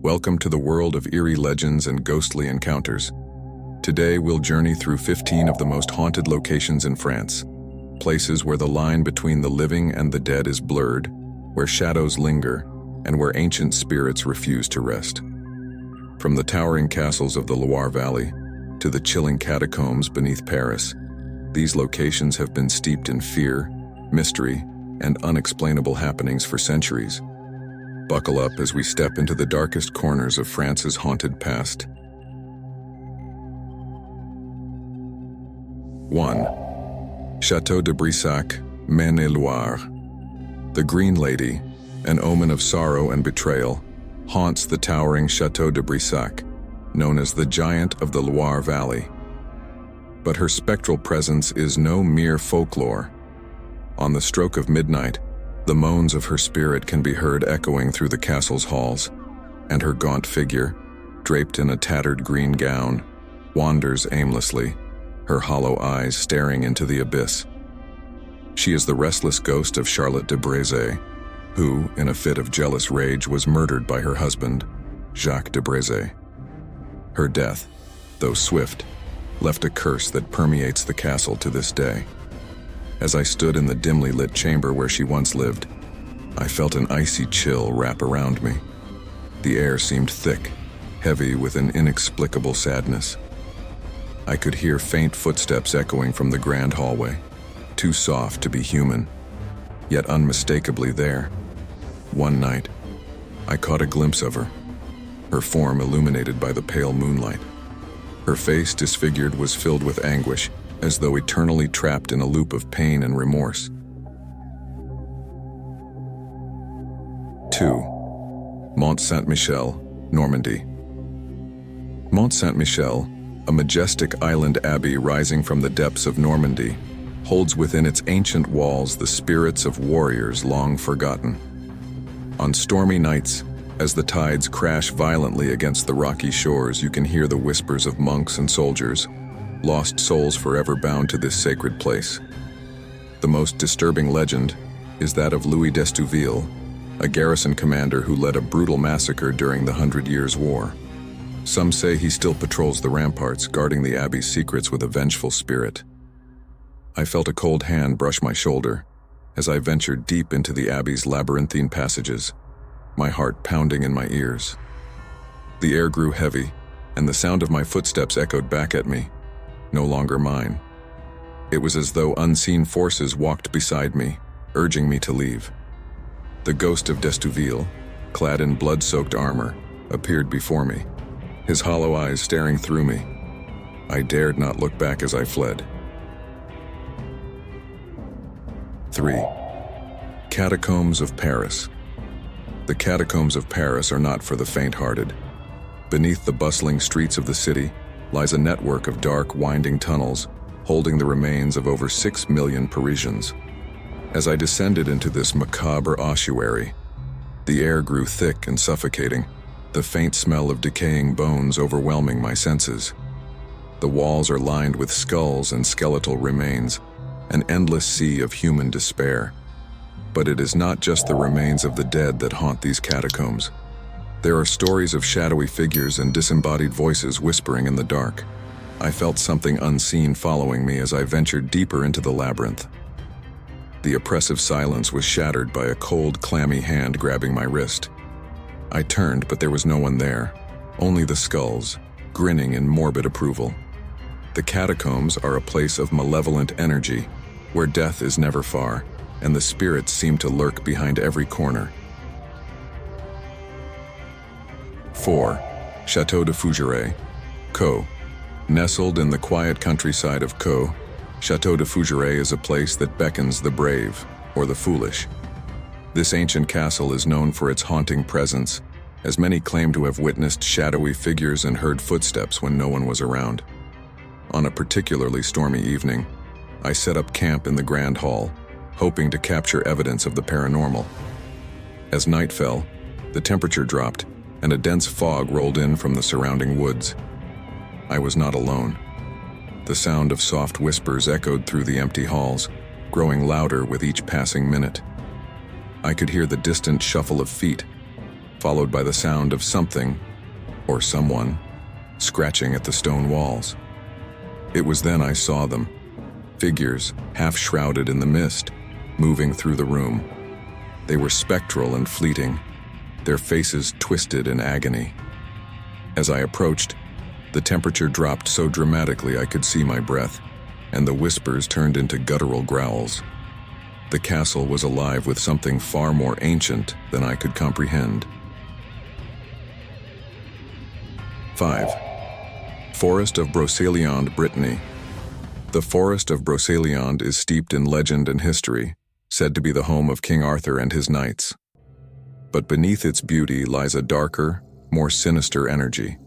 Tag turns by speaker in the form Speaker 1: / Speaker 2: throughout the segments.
Speaker 1: Welcome to the world of eerie legends and ghostly encounters. Today we'll journey through 15 of the most haunted locations in France. Places where the line between the living and the dead is blurred, where shadows linger, and where ancient spirits refuse to rest. From the towering castles of the Loire Valley to the chilling catacombs beneath Paris, these locations have been steeped in fear, mystery, and unexplainable happenings for centuries. Buckle up as we step into the darkest corners of France's haunted past. 1. Chateau de Brissac, Maon-et-Loire. The Green Lady, an omen of sorrow and betrayal, haunts the towering Chateau de Brissac, known as the Giant of the Loire Valley. But her spectral presence is no mere folklore. On the stroke of midnight, the moans of her spirit can be heard echoing through the castle's halls, and her gaunt figure, draped in a tattered green gown, wanders aimlessly, her hollow eyes staring into the abyss. She is the restless ghost of Charlotte de Brissac, who, in a fit of jealous rage, was murdered by her husband, Jacques de Brissac. Her death, though swift, left a curse that permeates the castle to this day. As I stood in the dimly lit chamber where she once lived, I felt an icy chill wrap around me. The air seemed thick, heavy with an inexplicable sadness. I could hear faint footsteps echoing from the grand hallway, too soft to be human, yet unmistakably there. One night, I caught a glimpse of her form illuminated by the pale moonlight. Her face, disfigured, was filled with anguish, as though eternally trapped in a loop of pain and remorse. 2. Mont Saint-Michel, Normandy. Mont Saint-Michel, a majestic island abbey rising from the depths of Normandy, holds within its ancient walls the spirits of warriors long forgotten. On stormy nights, as the tides crash violently against the rocky shores, you can hear the whispers of monks and soldiers, lost souls forever bound to this sacred place. The most disturbing legend is that of Louis d'Estouville, a garrison commander who led a brutal massacre during the 100 Years' War. Some say he still patrols the ramparts, guarding the abbey's secrets with a vengeful spirit. I felt a cold hand brush my shoulder as I ventured deep into the abbey's labyrinthine passages, my heart pounding in my ears. The air grew heavy, and the sound of my footsteps echoed back at me, no longer mine. It was as though unseen forces walked beside me, urging me to leave. The ghost of d'Estouville, clad in blood-soaked armor, appeared before me, his hollow eyes staring through me. I dared not look back as I fled. 3. Catacombs of Paris. The Catacombs of Paris are not for the faint-hearted. Beneath the bustling streets of the city lies a network of dark, winding tunnels holding the remains of over 6 million Parisians. As I descended into this macabre ossuary, the air grew thick and suffocating, the faint smell of decaying bones overwhelming my senses. The walls are lined with skulls and skeletal remains, an endless sea of human despair. But it is not just the remains of the dead that haunt these catacombs. There are stories of shadowy figures and disembodied voices whispering in the dark. I felt something unseen following me as I ventured deeper into the labyrinth. The oppressive silence was shattered by a cold, clammy hand grabbing my wrist. I turned, but there was no one there, only the skulls, grinning in morbid approval. The catacombs are a place of malevolent energy, where death is never far, and the spirits seem to lurk behind every corner. 4. Chateau de Fouer, Caux. Nestled in the quiet countryside of Caux, Chateau de Fouer is a place that beckons the brave or the foolish. This ancient castle is known for its haunting presence, as many claim to have witnessed shadowy figures and heard footsteps when no one was around. On a particularly stormy evening, I set up camp in the Grand Hall, hoping to capture evidence of the paranormal. As night fell, the temperature dropped, and a dense fog rolled in from the surrounding woods. I was not alone. The sound of soft whispers echoed through the empty halls, growing louder with each passing minute. I could hear the distant shuffle of feet, followed by the sound of something, or someone, scratching at the stone walls. It was then I saw them, figures half shrouded in the mist, moving through the room. They were spectral and fleeting, their faces twisted in agony. As I approached, the temperature dropped so dramatically I could see my breath, and the whispers turned into guttural growls. The castle was alive with something far more ancient than I could comprehend. 5. Forest of Brocéliande, Brittany. The Forest of Brocéliande is steeped in legend and history, said to be the home of King Arthur and his knights. But beneath its beauty lies a darker, more sinister energy.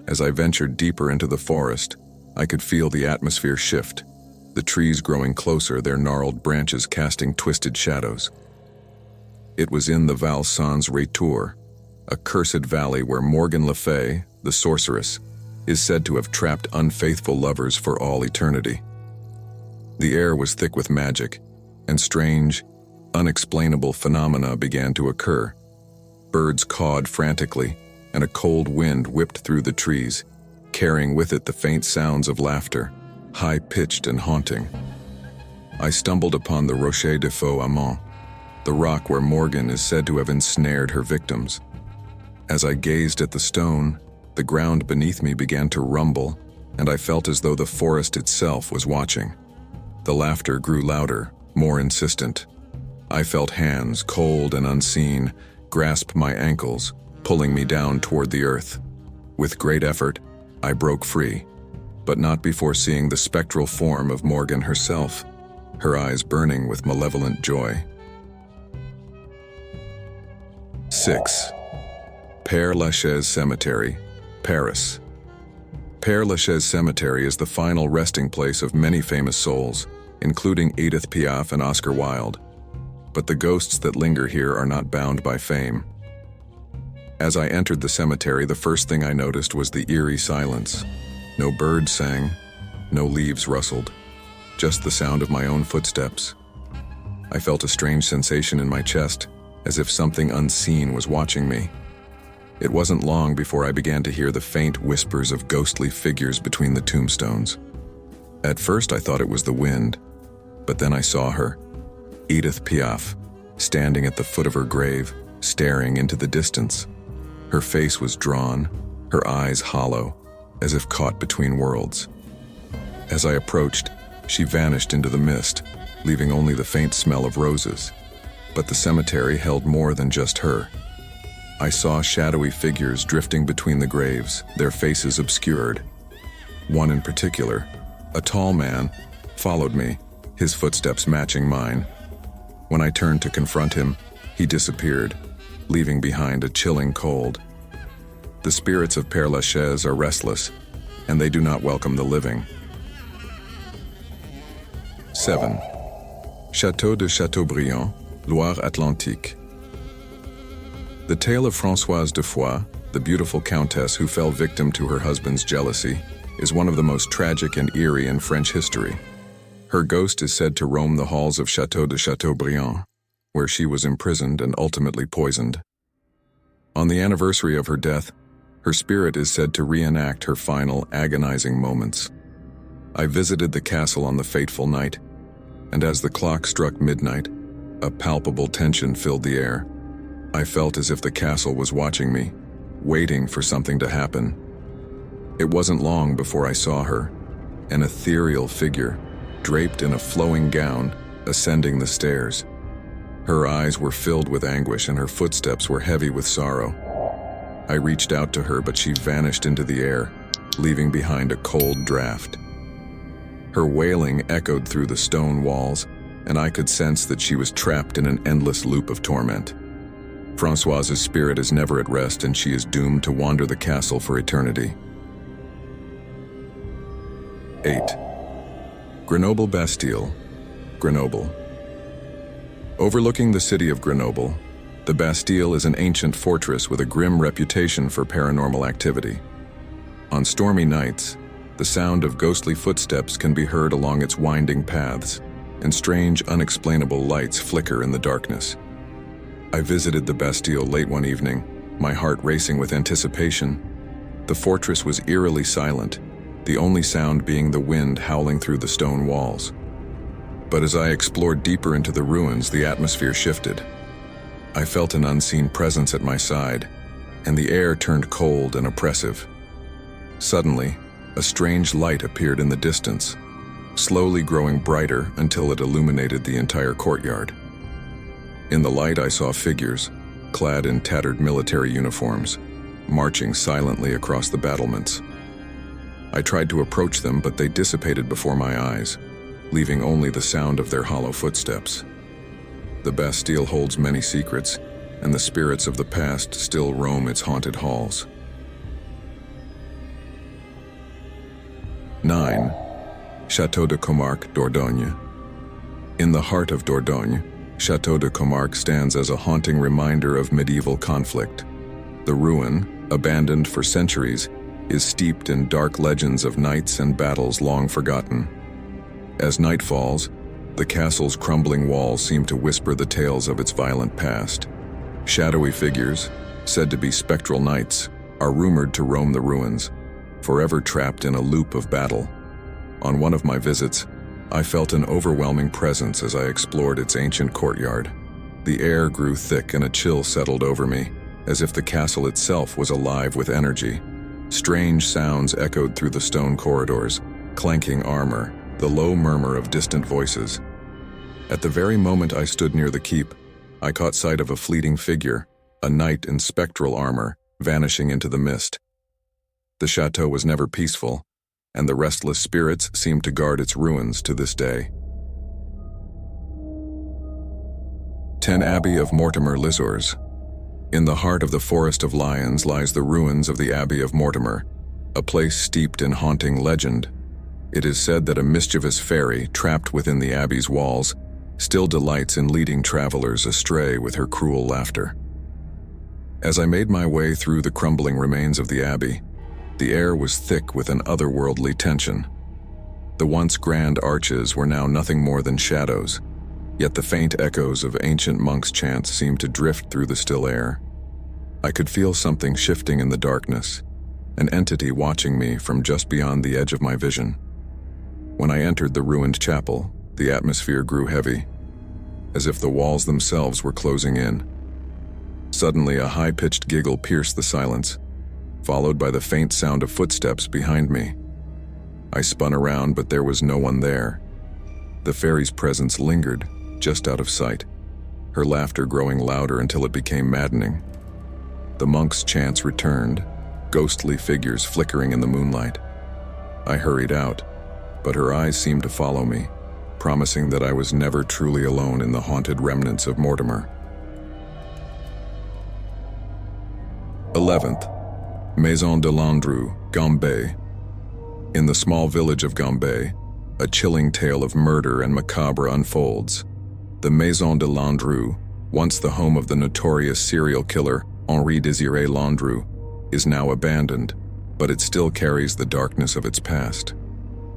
Speaker 1: As I ventured deeper into the forest, I could feel the atmosphere shift, the trees growing closer, their gnarled branches casting twisted shadows. It was in the Val Sans Retour, a cursed valley where Morgan Le Fay, the sorceress, is said to have trapped unfaithful lovers for all eternity. The air was thick with magic, and strange, unexplainable phenomena began to occur. Birds cawed frantically, and a cold wind whipped through the trees, carrying with it the faint sounds of laughter, high-pitched and haunting. I stumbled upon the Rocher de Faux à Maon, the rock where Morgan is said to have ensnared her victims. As I gazed at the stone, the ground beneath me began to rumble, and I felt as though the forest itself was watching. The laughter grew louder, more insistent. I felt hands, cold and unseen, grasp my ankles, pulling me down toward the earth. With great effort, I broke free, but not before seeing the spectral form of Morgan herself, her eyes burning with malevolent joy. 6. Perles Cemetery, Paris. Perles Cemetery is the final resting place of many famous souls, including Edith Piaf and Oscar Wilde. But the ghosts that linger here are not bound by fame. As I entered the cemetery, the first thing I noticed was the eerie silence. No birds sang, no leaves rustled, just the sound of my own footsteps. I felt a strange sensation in my chest, as if something unseen was watching me. It wasn't long before I began to hear the faint whispers of ghostly figures between the tombstones. At first I thought it was the wind, but then I saw her, Edith Piaf, standing at the foot of her grave, staring into the distance. Her face was drawn, her eyes hollow, as if caught between worlds. As I approached, she vanished into the mist, leaving only the faint smell of roses. But the cemetery held more than just her. I saw shadowy figures drifting between the graves, their faces obscured. One in particular, a tall man, followed me, his footsteps matching mine. When I turned to confront him, he disappeared, leaving behind a chilling cold. The spirits of Père Lachaise are restless, and they do not welcome the living. 7. Chateau de Chateaubriand, Loire-Atlantique. The tale of Françoise de Foix, the beautiful countess who fell victim to her husband's jealousy, is one of the most tragic and eerie in French history. Her ghost is said to roam the halls of Chateau de Chateaubriand, where she was imprisoned and ultimately poisoned. On the anniversary of her death, her spirit is said to reenact her final agonizing moments. I visited the castle on the fateful night, and as the clock struck midnight, a palpable tension filled the air. I felt as if the castle was watching me, waiting for something to happen. It wasn't long before I saw her, an ethereal figure, draped in a flowing gown, ascending the stairs. Her eyes were filled with anguish and her footsteps were heavy with sorrow. I reached out to her, but she vanished into the air, leaving behind a cold draft. Her wailing echoed through the stone walls, and I could sense that she was trapped in an endless loop of torment. Françoise's spirit is never at rest, and she is doomed to wander the castle for eternity. 8. Grenoble Bastille, Grenoble. Overlooking the city of Grenoble, the Bastille is an ancient fortress with a grim reputation for paranormal activity. On stormy nights, the sound of ghostly footsteps can be heard along its winding paths, and strange, unexplainable lights flicker in the darkness. I visited the Bastille late one evening, my heart racing with anticipation. The fortress was eerily silent, the only sound being the wind howling through the stone walls. But as I explored deeper into the ruins, the atmosphere shifted. I felt an unseen presence at my side, and the air turned cold and oppressive. Suddenly, a strange light appeared in the distance, slowly growing brighter until it illuminated the entire courtyard. In the light, I saw figures, clad in tattered military uniforms, marching silently across the battlements. I tried to approach them, but they dissipated before my eyes, leaving only the sound of their hollow footsteps. The Bastille holds many secrets, and the spirits of the past still roam its haunted halls. 9. Chateau de Comarque, Dordogne. In the heart of Dordogne, Chateau de Comarque stands as a haunting reminder of medieval conflict. The ruin, abandoned for centuries, is steeped in dark legends of knights and battles long forgotten. As night falls, the castle's crumbling walls seem to whisper the tales of its violent past. Shadowy figures, said to be spectral knights, are rumored to roam the ruins, forever trapped in a loop of battle. On one of my visits, I felt an overwhelming presence as I explored its ancient courtyard. The air grew thick and a chill settled over me, as if the castle itself was alive with energy. Strange sounds echoed through the stone corridors, clanking armor, the low murmur of distant voices. At the very moment I stood near the keep, I caught sight of a fleeting figure, a knight in spectral armor, vanishing into the mist. The chateau was never peaceful, and the restless spirits seemed to guard its ruins to this day. 10 Abbey of Mortimer, Lizors. In the heart of the Forest of Lions lies the ruins of the Abbey of Mortimer, a place steeped in haunting legend. It is said that a mischievous fairy, trapped within the abbey's walls, still delights in leading travelers astray with her cruel laughter. As I made my way through the crumbling remains of the abbey, the air was thick with an otherworldly tension. The once grand arches were now nothing more than shadows, yet the faint echoes of ancient monks' chants seemed to drift through the still air. I could feel something shifting in the darkness, an entity watching me from just beyond the edge of my vision. When I entered the ruined chapel, the atmosphere grew heavy, as if the walls themselves were closing in. Suddenly, a high-pitched giggle pierced the silence, followed by the faint sound of footsteps behind me. I spun around, but there was no one there. The fairy's presence lingered, just out of sight, her laughter growing louder until it became maddening. The monks' chants returned, ghostly figures flickering in the moonlight. I hurried out, but her eyes seemed to follow me, promising that I was never truly alone in the haunted remnants of Mortimer. 11th. Maison de Landru, Gambay. In the small village of Gambay, a chilling tale of murder and macabre unfolds. The Maison de Landru, once the home of the notorious serial killer Henri-Désiré Landru, is now abandoned, but it still carries the darkness of its past.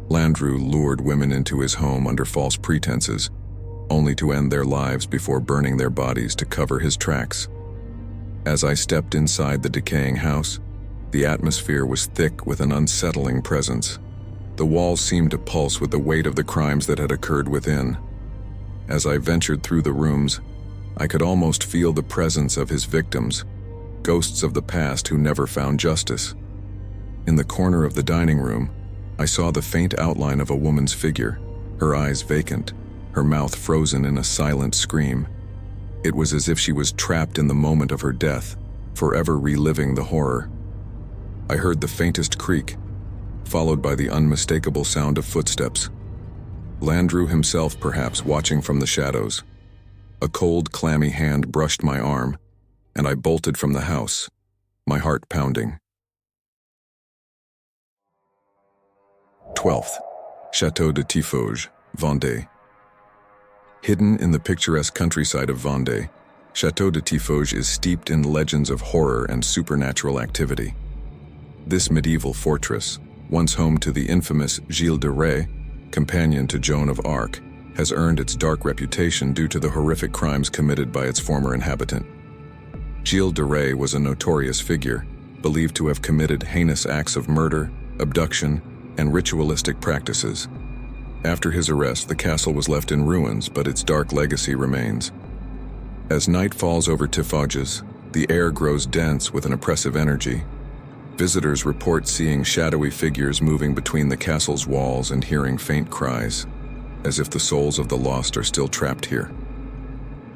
Speaker 1: Landru lured women into his home under false pretenses, only to end their lives before burning their bodies to cover his tracks. As I stepped inside the decaying house, the atmosphere was thick with an unsettling presence. The walls seemed to pulse with the weight of the crimes that had occurred within. As I ventured through the rooms, I could almost feel the presence of his victims, ghosts of the past who never found justice. In the corner of the dining room, I saw the faint outline of a woman's figure, her eyes vacant, her mouth frozen in a silent scream. It was as if she was trapped in the moment of her death, forever reliving the horror. I heard the faintest creak, followed by the unmistakable sound of footsteps. Landru himself, perhaps, watching from the shadows. A cold, clammy hand brushed my arm, and I bolted from the house, my heart pounding. 12th. Chateau de Tio, Vendée. Hidden in the picturesque countryside of Vendée, Chateau de Tio is steeped in legends of horror and supernatural activity. This medieval fortress, once home to the infamous Gilles de Rais, companion to Joan of Arc, has earned its dark reputation due to the horrific crimes committed by its former inhabitant. Gilles de Rais was a notorious figure, believed to have committed heinous acts of murder, abduction, and ritualistic practices. After his arrest, the castle was left in ruins, but its dark legacy remains. As night falls over Tiffauges, the air grows dense with an oppressive energy. Visitors report seeing shadowy figures moving between the castle's walls and hearing faint cries, as if the souls of the lost are still trapped here.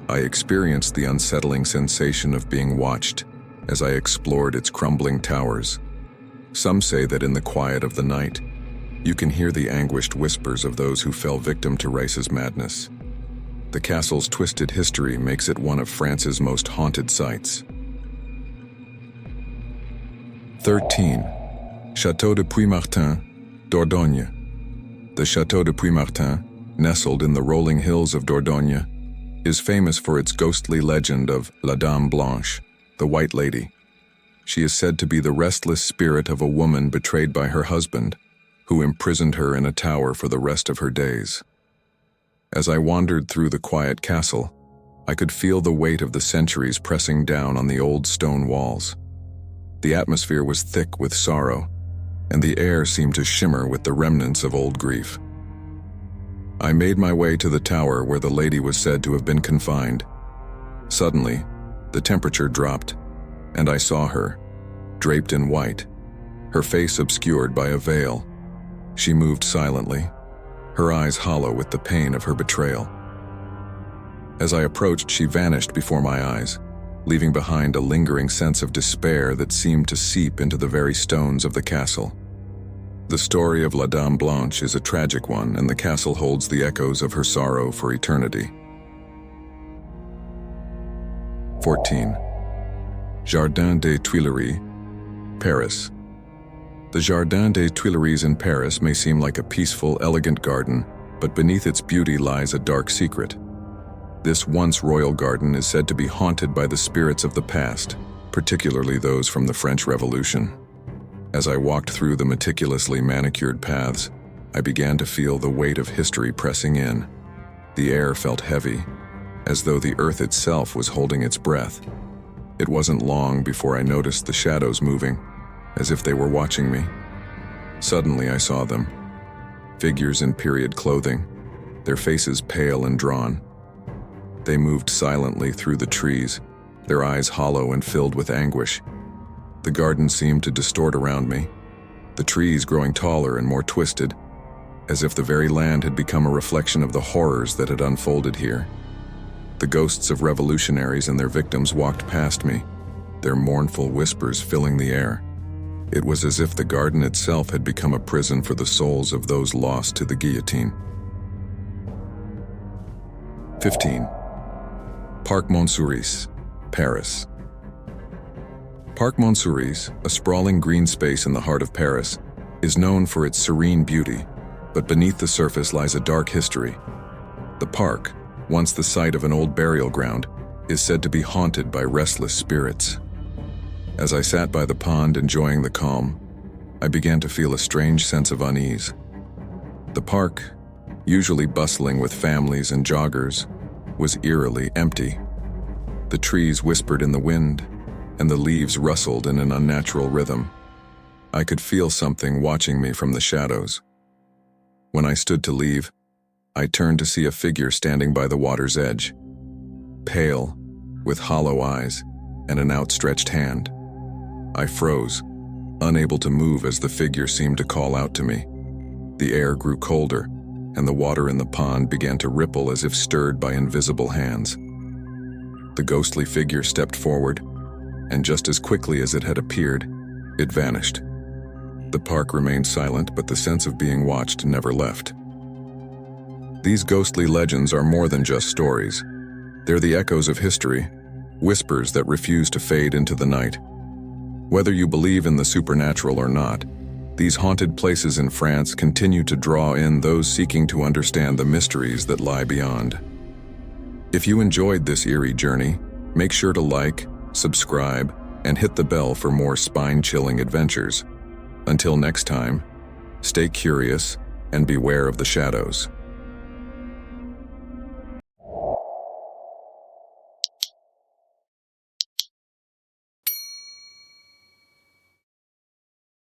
Speaker 1: I experienced the unsettling sensation of being watched as I explored its crumbling towers. Some say that in the quiet of the night, you can hear the anguished whispers of those who fell victim to Rais's madness. The castle's twisted history makes it one of France's most haunted sites. 13. Chateau de Puy-Martin, Dordogne. The Chateau de Puy-Martin, nestled in the rolling hills of Dordogne, is famous for its ghostly legend of La Dame Blanche, the White Lady. She is said to be the restless spirit of a woman betrayed by her husband, who imprisoned her in a tower for the rest of her days. As I wandered through the quiet castle, I could feel the weight of the centuries pressing down on the old stone walls. The atmosphere was thick with sorrow, and the air seemed to shimmer with the remnants of old grief. I made my way to the tower where the lady was said to have been confined. Suddenly, the temperature dropped, and I saw her, draped in white, her face obscured by a veil. She moved silently, her eyes hollow with the pain of her betrayal. As I approached, she vanished before my eyes, leaving behind a lingering sense of despair that seemed to seep into the very stones of the castle. The story of La Dame Blanche is a tragic one, and the castle holds the echoes of her sorrow for eternity. 14. Jardin de Tuileries, Paris. The Jardin de Tuileries in Paris may seem like a peaceful, elegant garden, but beneath its beauty lies a dark secret. This once royal garden is said to be haunted by the spirits of the past, particularly those from the French Revolution. As I walked through the meticulously manicured paths, I began to feel the weight of history pressing in. The air felt heavy, as though the earth itself was holding its breath. It wasn't long before I noticed the shadows moving, as if they were watching me. Suddenly I saw them. Figures in period clothing, their faces pale and drawn. They moved silently through the trees, their eyes hollow and filled with anguish. The garden seemed to distort around me, the trees growing taller and more twisted, as if the very land had become a reflection of the horrors that had unfolded here. The ghosts of revolutionaries and their victims walked past me, their mournful whispers filling the air. It was as if the garden itself had become a prison for the souls of those lost to the guillotine. 15. Parc Montsouris, Paris. Parc Montsouris, a sprawling green space in the heart of Paris, is known for its serene beauty, but beneath the surface lies a dark history. The park, once the site of an old burial ground, is said to be haunted by restless spirits. As I sat by the pond enjoying the calm, I began to feel a strange sense of unease. The park, usually bustling with families and joggers, was eerily empty. The trees whispered in the wind, and the leaves rustled in an unnatural rhythm. I could feel something watching me from the shadows. When I stood to leave, I turned to see a figure standing by the water's edge, pale, with hollow eyes and an outstretched hand. I froze, unable to move as the figure seemed to call out to me. The air grew colder, and the water in the pond began to ripple as if stirred by invisible hands. The ghostly figure stepped forward, and just as quickly as it had appeared, it vanished. The park remained silent, but the sense of being watched never left. These ghostly legends are more than just stories. They're the echoes of history, whispers that refuse to fade into the night. Whether you believe in the supernatural or not, these haunted places in France continue to draw in those seeking to understand the mysteries that lie beyond. If you enjoyed this eerie journey, make sure to like, subscribe, and hit the bell for more spine-chilling adventures. Until next time, stay curious and beware of the shadows.